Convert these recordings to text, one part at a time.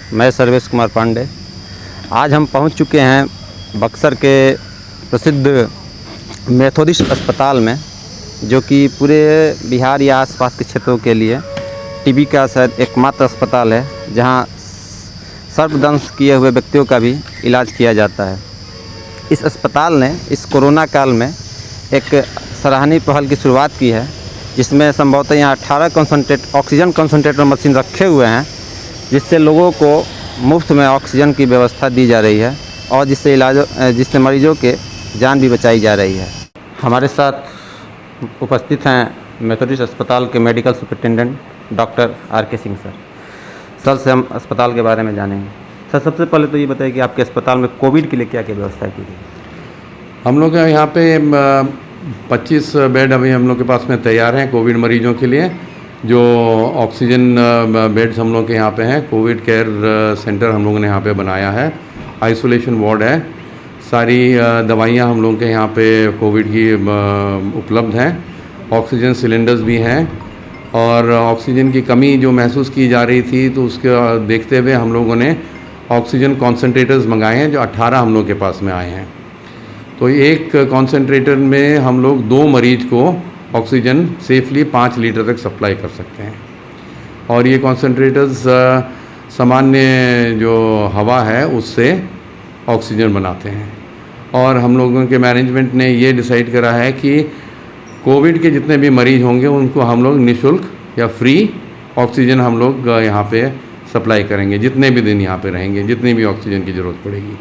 मैं सर्वेश कुमार पांडे। आज हम पहुंच चुके हैं बक्सर के प्रसिद्ध मेथोडिस्ट अस्पताल में, जो कि पूरे बिहार या आसपास के क्षेत्रों के लिए टीबी का शायद एकमात्र अस्पताल है जहां सर्पदंश किए हुए व्यक्तियों का भी इलाज किया जाता है। इस अस्पताल ने इस कोरोना काल में एक सराहनीय पहल की शुरुआत की है, जिसमें संभवतः यहाँ 18 ऑक्सीजन कंसंट्रेटर मशीन रखे हुए हैं, जिससे लोगों को मुफ्त में ऑक्सीजन की व्यवस्था दी जा रही है और जिससे मरीजों के जान भी बचाई जा रही है। हमारे साथ उपस्थित हैं मेथोडिस्ट अस्पताल के medical superintendent doctor R K. Singh sir से हम अस्पताल के बारे में जानेंगे। सर, सबसे पहले तो ये बताइए कि आपके अस्पताल में कोविड के लिए क्या क्या व्यवस्था की गई? हम लोग यहाँ पे 25 बेड अभी हम लोग के पास में तैयार हैं कोविड मरीजों के लिए। जो ऑक्सीजन बेड्स हम लोग के यहाँ पे हैं, कोविड केयर सेंटर हम लोगों ने यहाँ पे बनाया है, आइसोलेशन वार्ड है, सारी दवाइयाँ हम लोग के यहाँ पे कोविड की उपलब्ध हैं, ऑक्सीजन सिलेंडर्स भी हैं और ऑक्सीजन की कमी जो महसूस की जा रही थी तो उसके देखते हुए हम लोगों ने ऑक्सीजन कॉन्सेंट्रेटर्स मंगाए हैं, जो 18 हम लोग के पास में आए हैं। तो एक कॉन्सेंट्रेटर में हम लोग 2 मरीज को ऑक्सीजन सेफली 5 लीटर तक सप्लाई कर सकते हैं। और ये कॉन्सेंट्रेटर्स सामान्य जो हवा है उससे ऑक्सीजन बनाते हैं। और हम लोगों के मैनेजमेंट ने ये डिसाइड करा है कि कोविड के जितने भी मरीज होंगे उनको हम लोग निःशुल्क या फ्री ऑक्सीजन हम लोग यहाँ पे सप्लाई करेंगे, जितने भी दिन यहाँ पे रहेंगे, जितनी भी ऑक्सीजन की ज़रूरत पड़ेगी।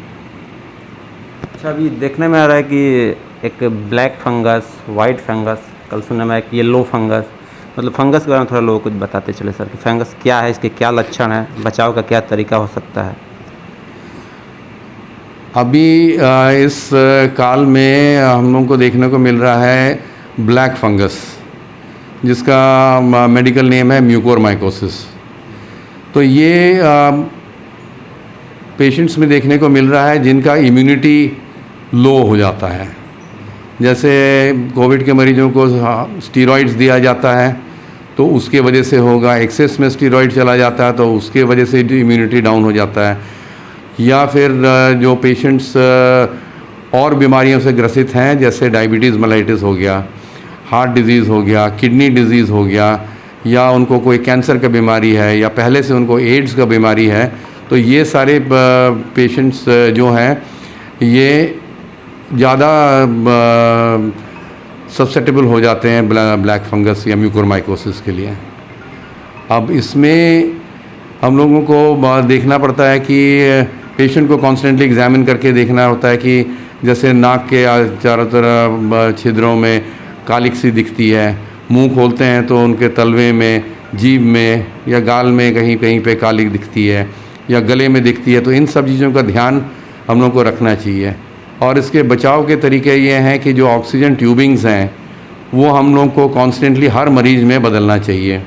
अच्छा, अभी देखने में आ रहा है कि एक ब्लैक फंगस, वाइट फंगस, कल सुनने में एक येलो फंगस, मतलब फंगस के बारे में थोड़ा लोगों को कुछ बताते चले सर कि फंगस क्या है, इसके क्या लक्षण है, बचाव का क्या तरीका हो सकता है? अभी इस काल में हम लोगों को देखने को मिल रहा है ब्लैक फंगस, जिसका मेडिकल नेम है म्यूकोरमाइकोसिस। तो ये पेशेंट्स में देखने को मिल रहा है जिनका इम्यूनिटी लो हो जाता है। जैसे कोविड के मरीजों को स्टीरॉइड्स दिया जाता है तो उसके वजह से होगा, एक्सेस में स्टीरॉइड चला जाता है तो उसके वजह से इम्यूनिटी डाउन हो जाता है। या फिर जो पेशेंट्स और बीमारियों से ग्रसित हैं, जैसे डायबिटीज़ मेलाइटिस हो गया, हार्ट डिजीज़ हो गया, किडनी डिजीज़ हो गया, या उनको कोई कैंसर का बीमारी है या पहले से उनको एड्स का बीमारी है, तो ये सारे पेशेंट्स जो हैं ये ज़्यादा सब्सेप्टेबल हो जाते हैं ब्लैक फंगस या म्यूकोरमाइकोसिस के लिए। अब इसमें हम लोगों को देखना पड़ता है कि पेशेंट को कॉन्स्टेंटली एग्जामिन करके देखना होता है कि जैसे नाक के चारों तरफ छिद्रों में कालिक सी दिखती है, मुंह खोलते हैं तो उनके तलवे में, जीभ में या गाल में कहीं कहीं पे कालिक दिखती है या गले में दिखती है। तो इन सब चीज़ों का ध्यान हम लोग को रखना चाहिए। और इसके बचाव के तरीके ये हैं कि जो ऑक्सीजन ट्यूबिंग्स हैं वो हम लोग को कॉन्स्टेंटली हर मरीज़ में बदलना चाहिए।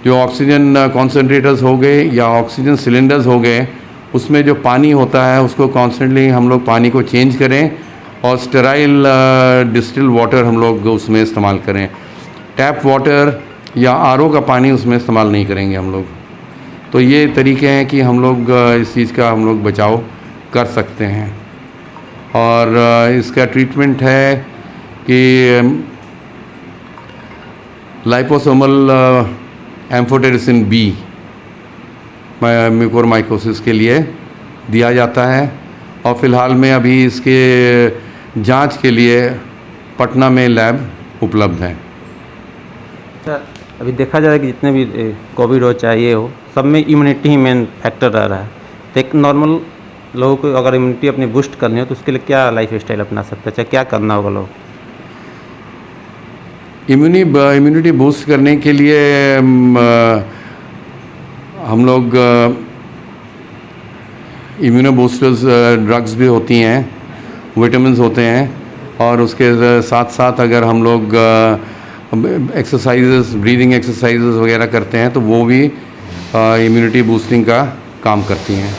जो ऑक्सीजन कॉन्सेंट्रेटर्स हो गए या ऑक्सीजन सिलेंडर्स हो गए, उसमें जो पानी होता है उसको कॉन्स्टेंटली हम लोग पानी को चेंज करें और स्टेराइल डिस्टिल वाटर हम लोग उसमें इस्तेमाल करें। टैप वाटर या आरओ का पानी उसमें इस्तेमाल नहीं करेंगे हम लोग। तो ये तरीके हैं कि हम लोग इस चीज़ का हम लोग बचाव कर सकते हैं। और इसका ट्रीटमेंट है कि लाइपोसोमल एम्फोटेरिसिन बी म्यूकोरमाइकोसिस के लिए दिया जाता है। और फ़िलहाल में अभी इसके जांच के लिए पटना में लैब उपलब्ध है। सर, अभी देखा जा रहा है कि जितने भी कोविड हो चाहे ये हो, सब में इम्यूनिटी ही मेन फैक्टर रह रहा है। तो एक नॉर्मल लोगों को अगर इम्यूनिटी अपनी बूस्ट करनी हो तो उसके लिए क्या लाइफ स्टाइल अपना सकते हैं, चाहे क्या करना होगा लोग? इम्यूनिटी बूस्ट करने के लिए हम लोग इम्यूनो बूस्टर्स ड्रग्स भी होती हैं, विटामिन्स होते हैं, और उसके साथ साथ अगर हम लोग एक्सरसाइजेस, ब्रीदिंग एक्सरसाइजेस वगैरह करते हैं तो वो भी इम्यूनिटी बूस्टिंग का काम करती हैं।